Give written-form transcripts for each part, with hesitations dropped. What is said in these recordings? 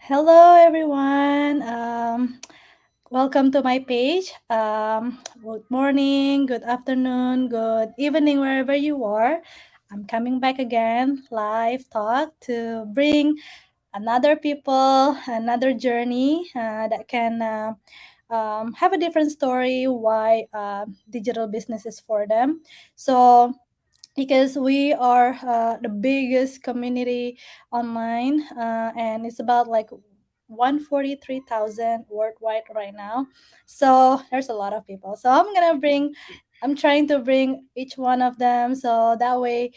Hello, everyone. Welcome to my page. Good morning, good afternoon, good evening, wherever you are. I'm coming back again, live talk to bring another people, another journey that can have a different story why digital business is for them. So because we are the biggest community online and it's about like 143,000 worldwide right now, so there's a lot of people, so I'm trying to bring each one of them so that way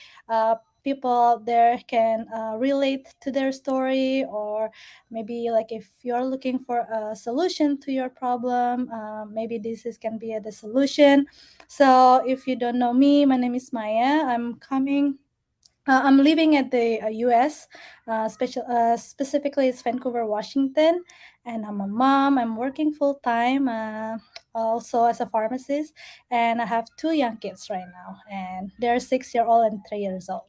people out there can relate to their story, or maybe like if you're looking for a solution to your problem, maybe this is can be the solution. So if you don't know me, my name is Maya. I'm living at the U.S. Specifically, it's Vancouver, Washington, and I'm a mom. I'm working full time, also as a pharmacist, and I have two young kids right now, and they're 6 year old and 3 years old,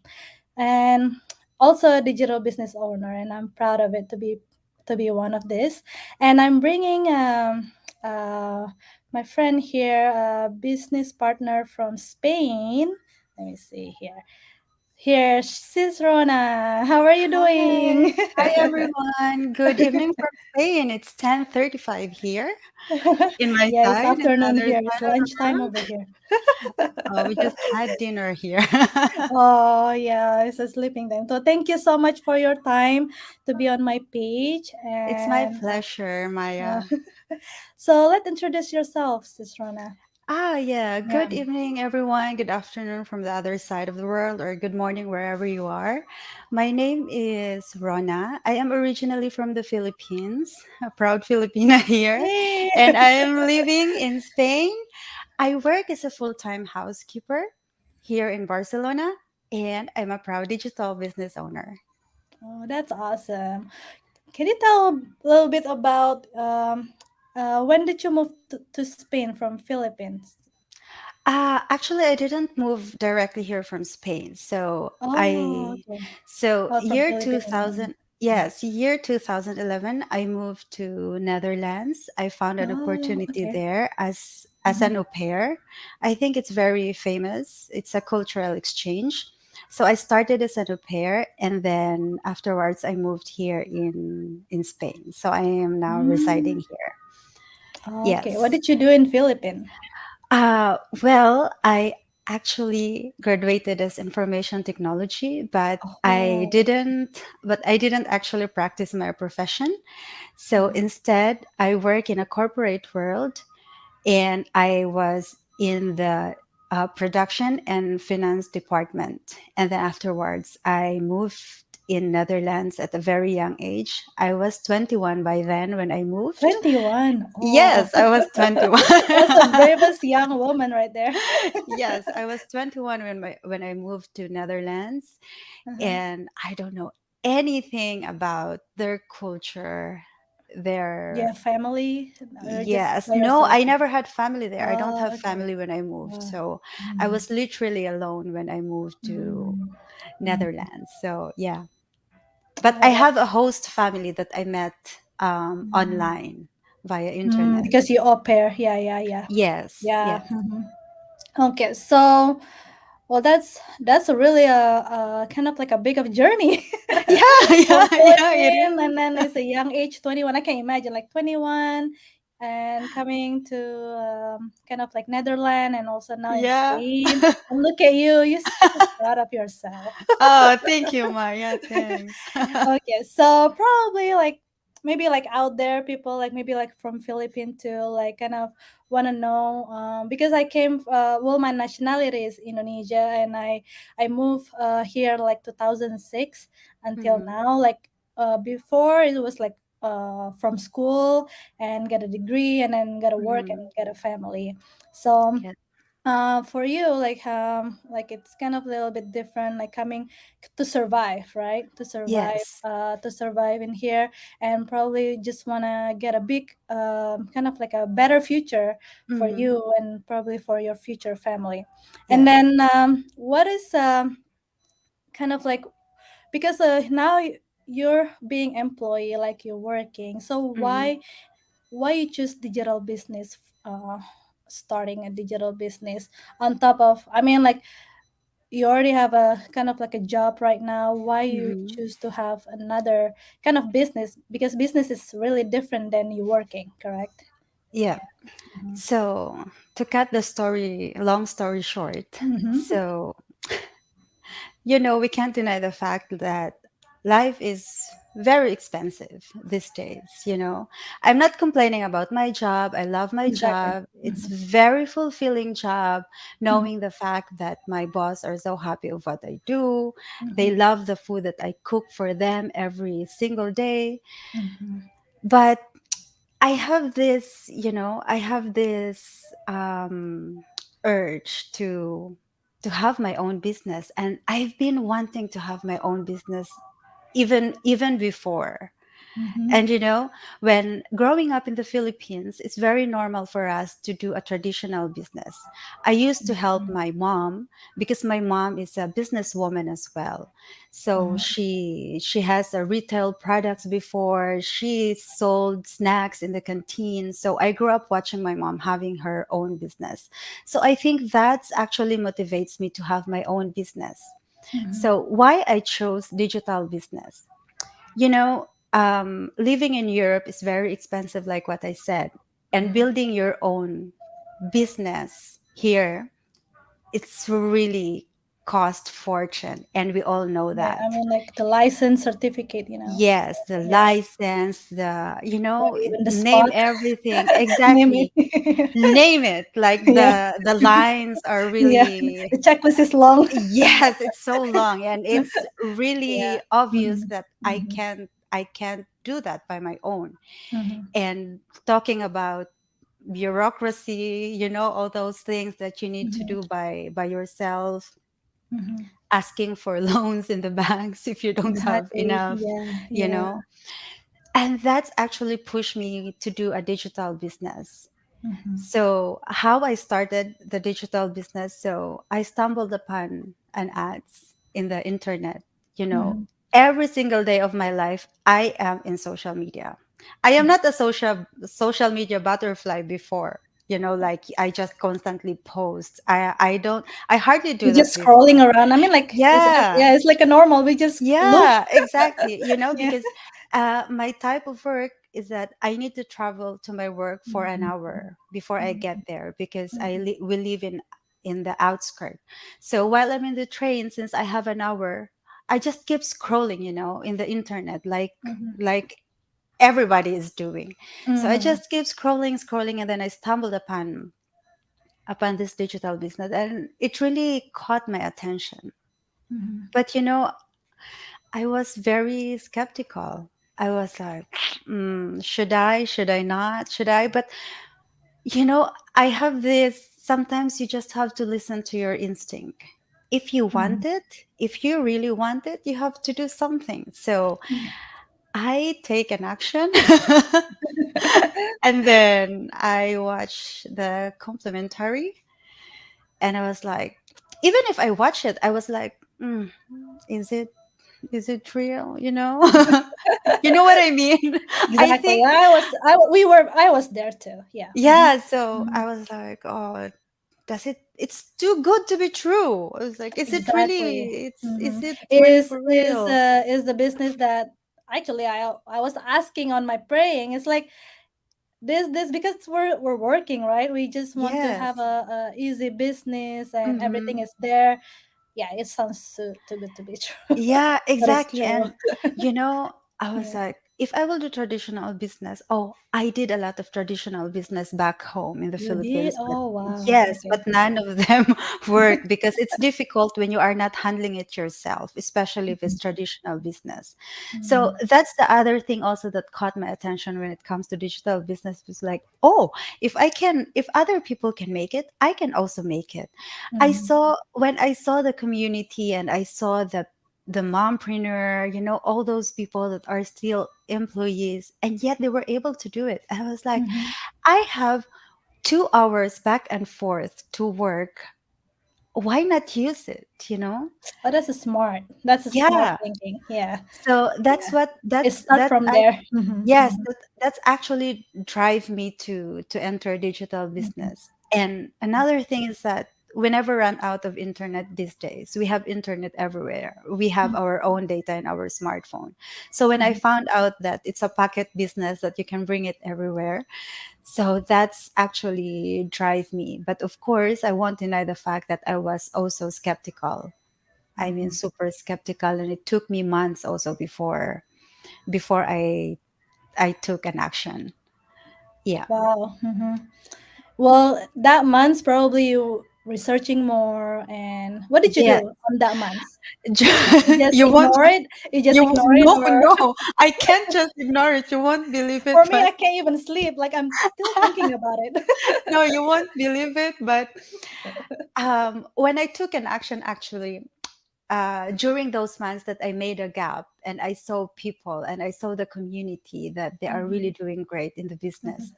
and also a digital business owner, and I'm proud of it to be one of this, and I'm bringing my friend here, a business partner from Spain. Let me see here. Here's Sis Rona. How are you Hi. doing? Hi, everyone. Good evening from Spain. It's 10:35 here in my Yeah, it's side and the afternoon other here. It's side of the lunchtime room. over here. We just had dinner here. Oh, yeah, it's a sleeping time. So thank you so much for your time to be on my page. It's my And pleasure, Maya. so let's introduce yourself, Sis Rona. Yeah. Yeah. Good evening, everyone. Good afternoon from the other side of the world, or good morning wherever you are. My name is Rona. I am originally from the Philippines, a proud Filipina here, Hey. and I am living in Spain. I work as a full time housekeeper here in Barcelona, and I'm a proud digital business owner. Oh, that's awesome. Can you tell a little bit about when did you move to Spain from Philippines? Actually, I didn't move directly here from Spain. Oh, okay. Oh, from Year Philippines. 2000, yes, year 2011, I moved to Netherlands. I found an Oh, opportunity okay. there as Mhm. an au pair. I think it's very famous. It's a cultural exchange. So I started as an au pair, and then afterwards I moved here in Spain. So I am now residing Mm. here. Okay. What Yes. did you do in Philippines? I actually graduated as information technology, Oh. but I didn't actually practice my profession. So Mhm. instead, I work in a corporate world, and I was in the production and finance department. And then afterwards, I moved in Netherlands at a very young age. I was 21 by then when I moved. 21. Oh. Yes, I was 21. That's the bravest young woman right there. Yes, I was 21 when I moved to Netherlands, Uh-huh. and I don't know anything about their culture. Do you Their have family or just Yes, by no, yourself? I never had family there. I don't Oh, have okay. family when I moved, Oh. so I Mm. was literally alone when I moved to Mm. Mm. Netherlands. So yeah, but Oh, I that's have a host family that I met mm. online via internet. Because you au pair. Yeah, yeah, yeah. Yes, Yeah. yes, Mhm. Okay, so well, that's a really a kind of like a big of journey yeah, from yeah, yeah. It Philippines, and is. then it's a young age 21. I can imagine like 21 and coming to kind of like Netherlands and also now in Yeah. Spain. And look at you, you should be proud of yourself. Oh, thank you, Maya. Thanks. Okay, so probably like maybe like out there people like maybe like from Philippines to like kind of want to know because I came well, my nationality is Indonesia, and I moved here like 2006 until Hmm. now, like before it was like from school and get a degree and then get a work Hmm. and get a family. So Yes. for you like it's kind of a little bit different, like coming to survive, right, Yes. to survive in here, and probably just want to get a big kind of like a better future for Hmm. you and probably for your future family. And Yes. then what is kind of like because now you're being employee, like you're working. So Mm-hmm. why you choose digital business, uh starting a digital business on top of, I mean, like, you already have a kind of like a job right now. Why you Mm-hmm. choose to have another kind of business? Because business is really different than you working, correct? Yeah. Yeah. Mm-hmm. So to cut the story, long story short, Mm-hmm. so we can't deny the fact that life is very expensive these days. I'm not complaining about my job. I love my Exactly. job. It's Mm-hmm. very fulfilling job, Mm-hmm. knowing the fact that my boss are so happy of what I do. They Mm-hmm. love the food that I cook for them every single day. Mm-hmm. But I have this urge to have my own business, and I've been wanting to have my own business even before. Mm-hmm. And when growing up in the Philippines, it's very normal for us to do a traditional business. I used to help my mom because my mom is a businesswoman as well. So Mm-hmm. she has a retail products before. She sold snacks in the canteen. So I grew up watching my mom having her own business. So I think that's actually motivates me to have my own business. Mm-hmm. So why I chose digital business? Living in Europe is very expensive, like what I said, and Mm-hmm. building your own business here, it's really cost fortune, and we all know Yeah, I that. mean, like the license certificate, Yes, the Yeah, license, or even the name spot. everything Name exactly. it. Name it. Like Yeah. the lines are Yeah. really. The checklist is long. Yes, it's so long, and it's Yeah. really obvious Mm-hmm. that Mm-hmm. I can't do that by my own. Mm-hmm. And talking about bureaucracy, all those things that you need to Mm-hmm. do by yourself, Mm-hmm. asking for loans in the banks if you don't have Exactly. enough, Yeah. you Yeah. know. And that's actually pushed me to do a digital business. Mm-hmm. So, how I started the digital business, so I stumbled upon an ads in the internet. You know, Mm-hmm. every single day of my life, I am in social media. I am not a social media butterfly before. Like I just constantly post. I hardly do We're that just scrolling before. around. I mean, like, Yeah. yeah, it's like a normal. We just look. Yeah, exactly. Yeah. Because my type of work is that I need to travel to my work for an Mm-hmm. hour before I get there because Mm-hmm. we live in the outskirt. So while I'm in the train, since I have an hour, I just keep scrolling, in the internet, like everybody is doing. So I Mm-hmm. just keep scrolling, scrolling, and then I stumbled upon this digital business, and it really caught my attention. Mm-hmm. But I was very skeptical. I was like, should I? Should I not? Should I? But, I have this sometimes you just have to listen to your instinct. If you Mm-hmm. want it, if you really want it, you have to do something. So I take an action and then I watch the complimentary and I was like, even if I watch it, I was like, is it real? You know what I mean? I Exactly. think, I was there too. Yeah. Mm-hmm. yeah. So Mm-hmm. I was like, oh, it's too good to be true. I was like, Exactly. is Mm-hmm. it really for real? Is the business that actually I was asking on my praying. It's like this because we're working, right? We just want to have Yes. a easy business and everything Mm-hmm. is there. Yeah, it sounds too good to be true, Yeah, but it's exactly. true. And I was Yeah. like, if I will do traditional business, oh, I did a lot of traditional business back home in the You did? Philippines, but Oh wow. yes, Okay. but none of them work because it's difficult when you are not handling it yourself, especially if it's traditional business. So Mm-hmm. that's the other thing also that caught my attention when it comes to digital business was like, oh, if other people can make it, I can also make it. Mm-hmm. When I saw the community and I saw the mompreneur, all those people that are still employees and yet they were able to do it. And I was like, Mm-hmm. I have 2 hours back and forth to work why not use it, you know? Oh, that's a smart. That's a smart Yeah. thinking. Yeah. So that's Yeah. what It start from there. Mhm, yes, mhm, that's actually drive me to enter digital mhm, business. And another thing is that we never run out of internet these days. We have internet everywhere. We have our own data in our smartphone. So when I mhm, found out that it's a pocket business that you can bring it everywhere, so that's actually drive me. But of course, I won't deny the fact that I was also skeptical. I mean, mhm. super skeptical, and it took me months also before I took an action. Yeah. Wow. Well, that month probably you researching more, and what did you do Yeah. on that month? You just You won't ignore it. You just you ignore it, no, or no. I can't just ignore it. You won't believe it, for me, but I can't even sleep. Like I'm still thinking about it. no, you won't believe it, but when I took an action actually, during those months that I made a gap and I saw people and I saw the community that they are really Mhm, doing great in the business, mhm,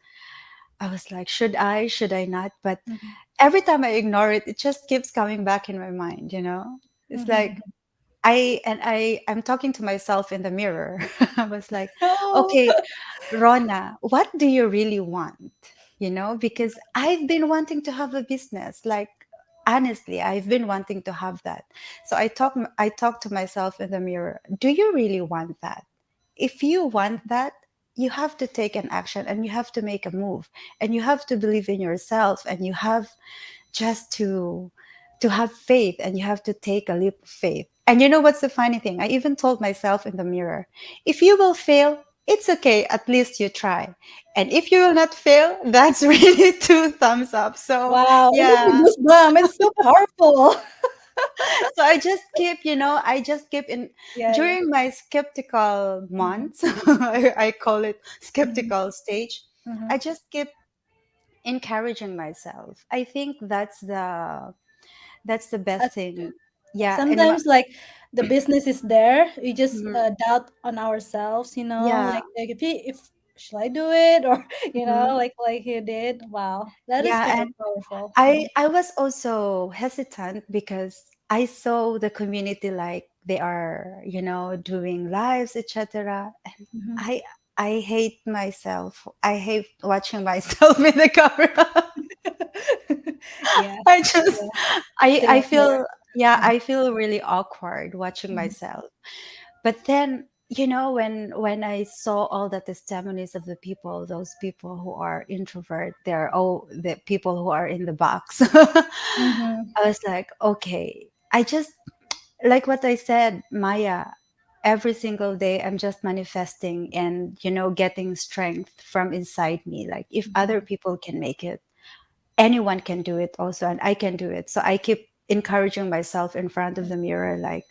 I was like, should I not? But mhm, every time I ignore it, it just keeps coming back in my mind, you know? It's like mhm. I'm talking to myself in the mirror. I was like, Oh. okay, Rona, what do you really want? You know, because I've been wanting to have a business. Like honestly, I've been wanting to have that. So I talk to myself in the mirror. Do you really want that? If you want that, you have to take an action and you have to make a move and you have to believe in yourself and you have just to have faith and you have to take a leap of faith. And you know what's the funny thing? I even told myself in the mirror, if you will fail, it's okay, at least you try. And if you will not fail, that's really two thumbs up. So Wow, it gives me yeah. goosebumps. It's so powerful. So I just keep, I just keep in Yeah, yeah. during my skeptical Mhm, months, I call it mhm, skeptical stage. I mhm. just keep encouraging myself. I think that's the best That's thing. good. Yeah, Yeah, and sometimes like the business is there, we just mhm, doubt on ourselves. yeah, Like if should I do it, or mhm, like you did. Wow, that is yeah, very and powerful. I was also hesitant because I saw the community like they are, doing lives, etc. And Mhm. I I hate myself. I hate watching myself in the camera. Yeah, I just yeah. I Same here. feel yeah, Mhm, I feel really awkward watching mhm, myself. But then, when I saw all the testimonies of the people, those people who are introvert, they're all the people who are in the box. mhm, I was like, okay, I just like what I said, Maya, every single day I'm just manifesting and getting strength from inside me. Like if other mhm, people can make it, anyone can do it also, and I can do it. So I keep encouraging myself in front of the mirror, like,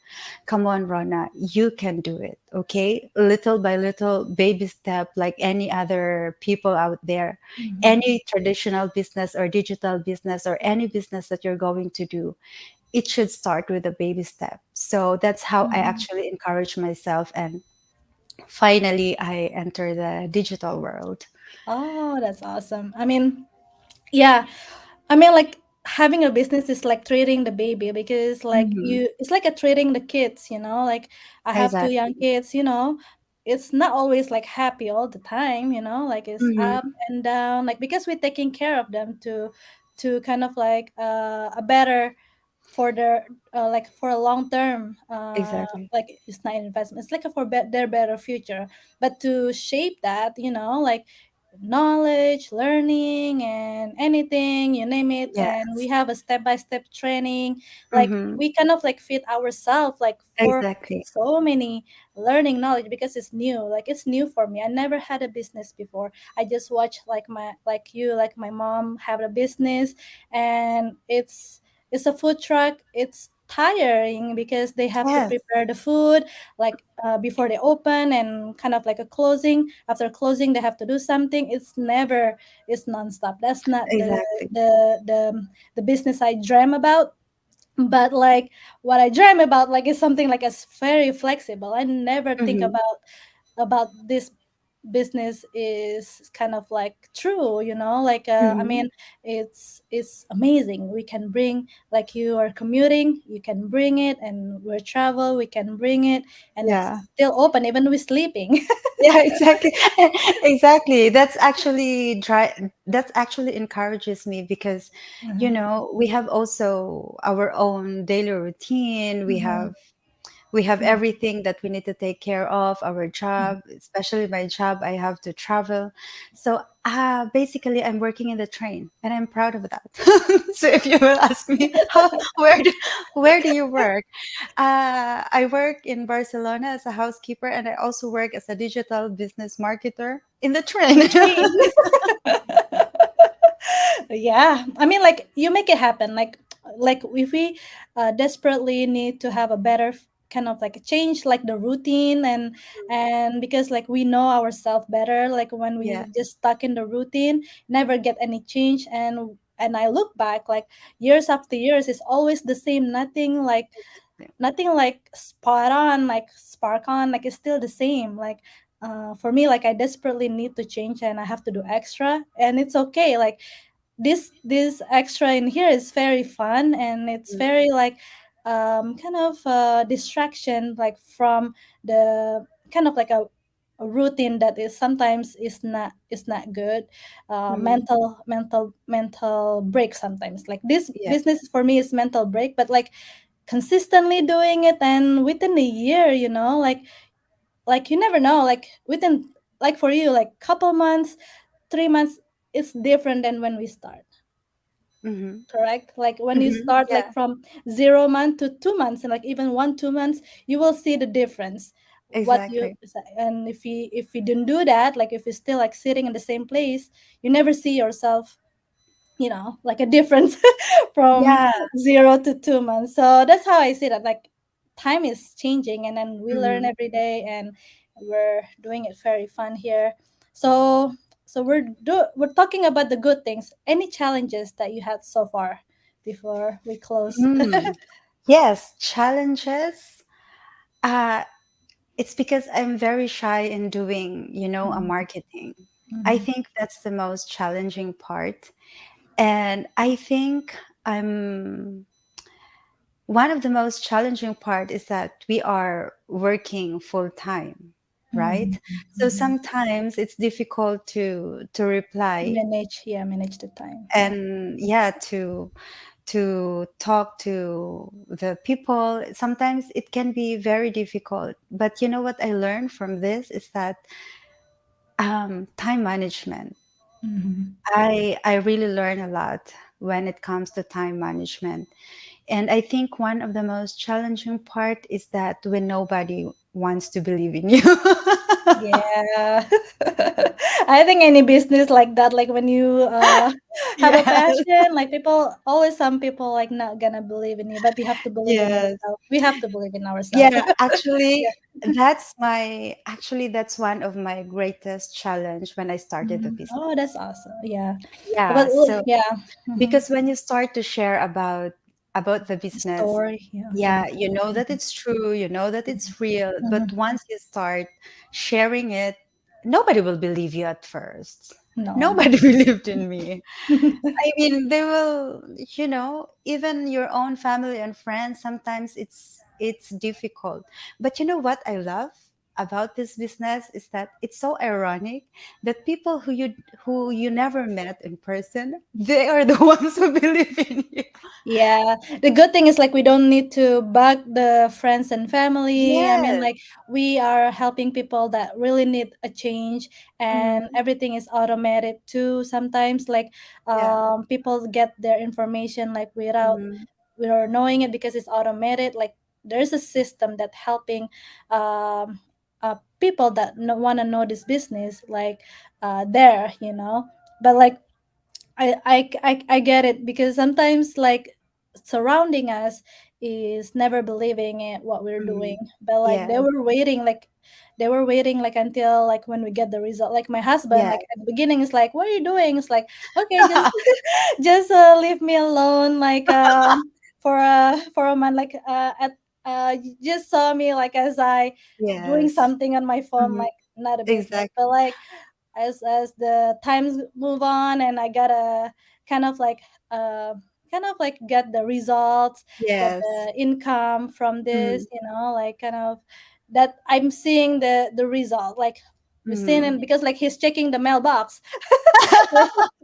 come on, Rona, you can do it. Okay, little by little, baby step, like any other people out there, mhm, any traditional business or digital business or any business that you're going to do, it should start with a baby step. So that's how I mhm. actually encourage myself, and finally I enter the digital world. Oh, that's awesome. I mean, yeah, I mean, like having a business is like treating the baby, because like Hmm. it's like a treating the kids, like I have two young Exactly. kids, it's not always like happy all the time, like it's up Hmm. and down, like because we're taking care of them to kind of like a better for their like for a long term, Exactly. like it's not an investment, it's like a for their better future, but to shape that, like knowledge, learning, and anything you name it. And we Yes. have a step by step training. Like Hmm. we kind of like fit ourselves like for Exactly. so many learning knowledge, because it's new. Like it's new for me. I never had a business before. I just watch like my mom have a business, and it's a food truck. It's tiring because they have to Yes, prepare the food like before they open, and kind of like a closing. After closing, they have to do something. It's nonstop. That's not exactly. the business I dream about. But like what I dream about like is something like as very flexible. I never think Hmm. about this business is kind of like true, like I Hmm. mean, it's amazing. We can bring, like, you are commuting, you can bring it, and we travel, we can bring it, and it's Yeah. still open even we sleeping. Yeah, exactly. Exactly. That's actually encourages me because, Hmm. we have also our own daily routine. Hmm. We have everything that we need to take care of, our job, especially my job. I have to travel. So basically I'm working in the train and I'm proud of that. So if you will ask me, where do you work? I work in Barcelona as a housekeeper, and I also work as a digital business marketer in the In train. the train. Yeah, I mean, like, you make it happen, like if we desperately need to have a better kind of like a change, like the routine, and because like we know ourselves better, like when we Yes. just stuck in the routine, never get any change, and I look back, like, years after years, it's always the same, nothing like spot on, like spark on, like it's still the same, like, for me, like, I desperately need to change, and I have to do extra, and it's okay, like, this extra in here is very fun, and it's very like, kind of distraction, like from the kind of like a routine that is sometimes is not good, Mm-hmm. mental break sometimes, like this Yes. business for me is mental break, but like consistently doing it, and within a year, like you never know, like within, like for you, like couple months, 3 months, it's different than when we start, Mm-hmm. correct? Like when you Mm-hmm. start, like Yeah. from 0 month to 2 months, and like even 1 2 months, you will see the difference, what you, Exactly. and if you didn't do that, like if you're still like sitting in the same place, you never see yourself, like a difference from Yeah. 0 to 2 months. So that's how I see that. Like, time is changing, and then we learn Mm-hmm. every day, and we're doing it very fun here. So, we're talking about the good things. Any challenges that you had so far before we close? Mm. Yes, challenges. Uh, it's because I'm very shy in doing, a marketing. I Mhm. think that's the most challenging part. And I think I'm one of the most challenging part is that we are working full time, right? Mhm. So Mhm. sometimes it's difficult to reply Manage the time. Yeah. and yeah, to talk to the people. Sometimes it can be very difficult. But you know what I learned from this is that time management. Mhm. I really learn a lot when it comes to time management. And I think one of the most challenging part is that when nobody wants to believe in you. Yeah. I think any business like that, like when you have a Yes. passion, like people always, some people like not gonna believe in you, but you have to believe in Yes. yourself. We have to believe in ourselves. Yeah, actually, Yeah. that's one of my greatest challenge when I started the Mhm. business. Oh, that's awesome. Yeah. Yeah, But look, so yeah. Hmm. because when you start to share about the The business, story. Yeah. Okay. yeah, you know that it's true, you know that it's real, but Hmm. once you start sharing it, nobody will believe you at first. No, no. Nobody believed in me. I mean, they will, even your own family and friends, sometimes it's difficult. But you know what I love about this business is that it's so ironic that people who you never met in person, they are the ones who believe in you. Yeah, the good thing is like we don't need to bug the friends and family. I mean, Yes. like we are helping people that really need a change, and Hmm. everything is automated too. Sometimes, like, Yeah. people get their information like Hmm. without knowing it, because it's automated. Like, there's a system that helping um, people that want to know this business, like, there, but like I get it, because sometimes like surrounding us is never believing in what we're Hmm. doing, but like Yes. they were waiting like until like when we get the result. Like my husband, Yeah. like at the beginning, is like, "What are you doing?" It's like, "Okay, just just leave me alone." Like for a month, like you just saw me like as I doing Yes. something on my phone, Mhm. like not a business, but Exactly. like as the times move on and I gotta kind of like uh kind of like get the results, get Yes. the income from Mhm. this, like kind of that I'm seeing the result, like we're seeing Mhm. it because like he's checking the mailbox.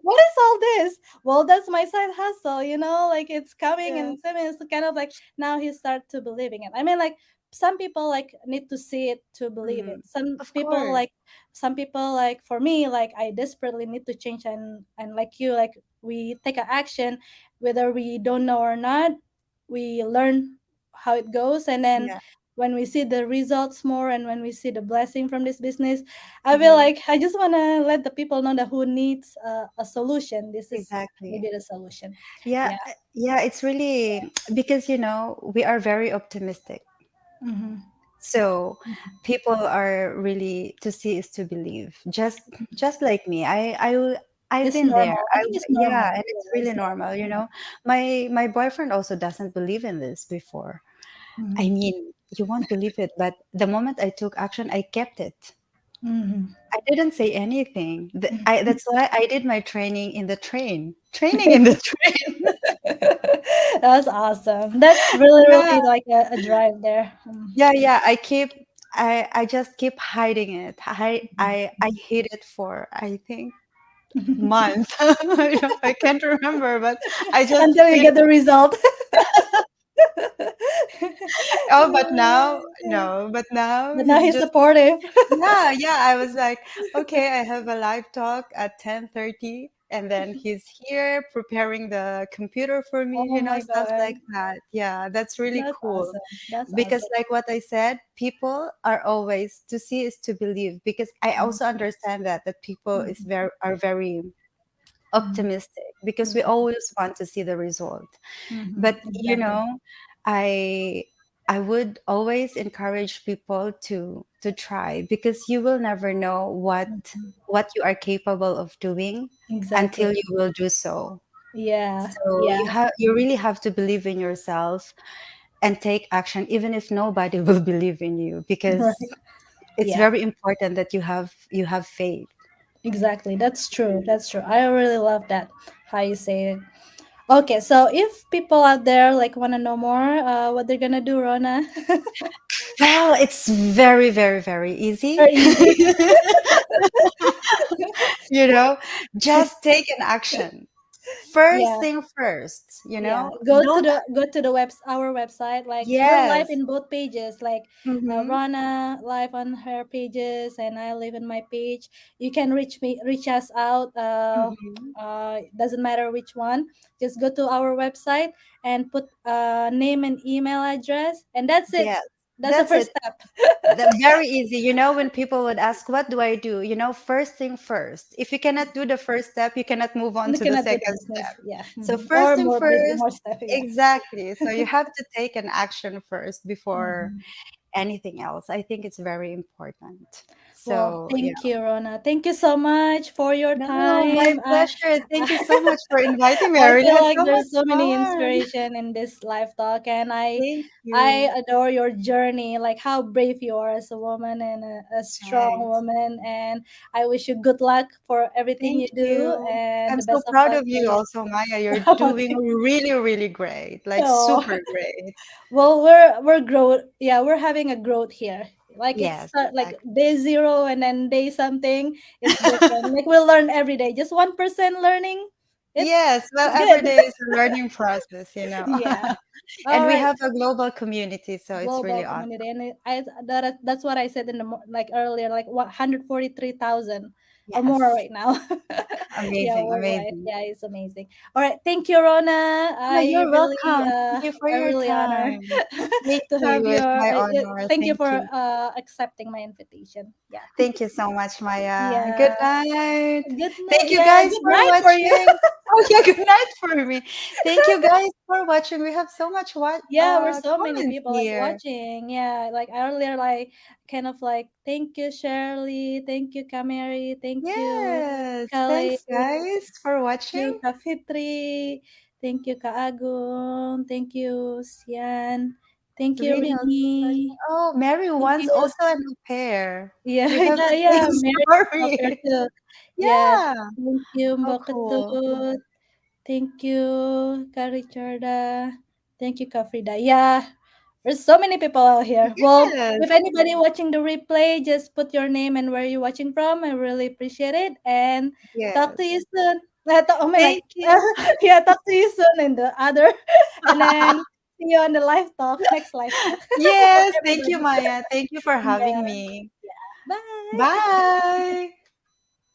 What is all this? Well, that's my side hustle, like it's coming Yeah. and coming. It's kind of like now he start to believing it. I mean, like some people like need to see it to believe it. Mhm. Of course. Some people like for me, like I desperately need to change, and like you, like we take an action, whether we don't know or not, we learn how it goes, and then Yeah. when we see the results more and when we see the blessing from this business, I feel Mhm. like I just want to let the people know that who needs a solution. This is Exactly. maybe the solution. Yeah. Yeah. Yeah. It's really because we are very optimistic. Mm-hmm. So people are really to see is to believe. Just like me. I've It's been there. normal. I think it's Yeah, normal. and it's Yeah, really it's normal, normal. My boyfriend also doesn't believe in this before. I Mm-hmm. mean, you won't believe it, but the moment I took action, I kept it. Mm-hmm. I didn't say anything. Mm-hmm. That's why I did my training in the train. Training in the train. That's awesome. That's really, Yeah. really like a drive there. Yeah, yeah. I just keep hiding it. I hid it for I think months. I can't remember, but I just Until you keep. get the result. Oh, but now Yeah. no, but now But now he's he's just. supportive. Yeah, yeah. I was like, okay, I have a live talk at 10:30, and then he's here preparing the computer for me, Oh my stuff god. like that. Yeah, that's really That's cool. awesome. That's Because awesome. like what I said, people are always to see is to believe. Because I also understand that people Mhm, are very mhm, optimistic because we mhm, always want to see the result. But exactly. I I would always encourage people to try because you will never know Mhm, what you are capable of doing until exactly. you will do so. Yeah. So Yeah. you really have to believe in yourself and take action even if nobody will believe in you Right. because it's Yeah. very important that you have faith. Exactly. That's true. That's true. I really love that. How you say it. Okay, so if people out there like want to know more, what they're gonna do, Rona? Well, it's very, very, very easy. Very easy. you know, just take an action. First Yeah. thing first, Yeah, go to don't. the our website. Like we're live Yes. in both pages. Like Mm-hmm. Rana live on her pages, and I live in my page. You can reach us out. Mm-hmm. Doesn't matter which one. Just go to our website and put name and email address, and that's it. Yes. That's the That's first it. step. Very easy. When people would ask, what do I do? First thing first. If you cannot do the first step, you cannot move on You to the cannot do the second business. step. Yeah, So or first thing more business, first, more stuff. Yeah. exactly. So you have to take an action first before Mhm. anything else. I think it's very important. Well, So yeah. thank you, Rona. Thank you so much for your No, my time. pleasure. Thank you so much for inviting me. I I really feel had like so much there's so many fun. inspiration in this live talk, and Thank I you. adore your journey, like how brave you are as a woman and a strong Thanks. woman. And I wish you good luck for everything Thank you do, you. and I'm the so best of proud luck of for you you. also, Maya. You're Oh, doing thank really, really great. Like you. super great. Well, we're growth. Yeah, we're having a growth here. Like it's Yes, start like exactly. day zero and then day something. It's different. Like we learn every day. Just 1% learning. It's Yes, well, it's every good. day is a learning process. Yeah. And All we right. have a global community, so it's Global really awesome. community, and that's what I said in like earlier. Like 143,000 or more Yes. right now. Yeah, Amazing, worldwide. amazing. Yeah, it's amazing. All right, thank you, Rona. Oh, you're welcome. Thank you for I your really honor time. Thank to have you. It's your. my honor. Thank you Thank for you. accepting my invitation. Yeah, Thank you so much, Maya. Good yeah. night. Good night. Thank you Yeah, guys good for night for you. watching. Oh yeah, good night for me. Thank you guys for watching. We have so much Yeah, we're so many comments people like here. watching. Yeah, like earlier, like kind of like thank you, Shirley, thank you, Kameri, thank you, Yes. Kale, Thanks guys for thank you, watching. Kak Fitri, thank you, Kak Agung, thank you, Sian, Thank you, Really Rini. Oh, Mary Thank wants you. also an au pair. Yeah, We have yeah, the yeah. same Mary out there story. too. Yeah. Yeah. Thank you, Oh, Mbak cool. Ketut. Thank you, Kak Richarda. Thank you, Kak Frida. Yeah, there's so many people out here. Well, Yes. if anybody watching the replay, just put your name and where you're watching from. I really appreciate it. And talk to you Yes. soon. Oh my, like, Thank you. yeah, talk to you soon in the other. And then see you on the live talk, next live talk for Yes. Thank you, everybody. Maya. Thank you for having Yeah, me. bye. Bye.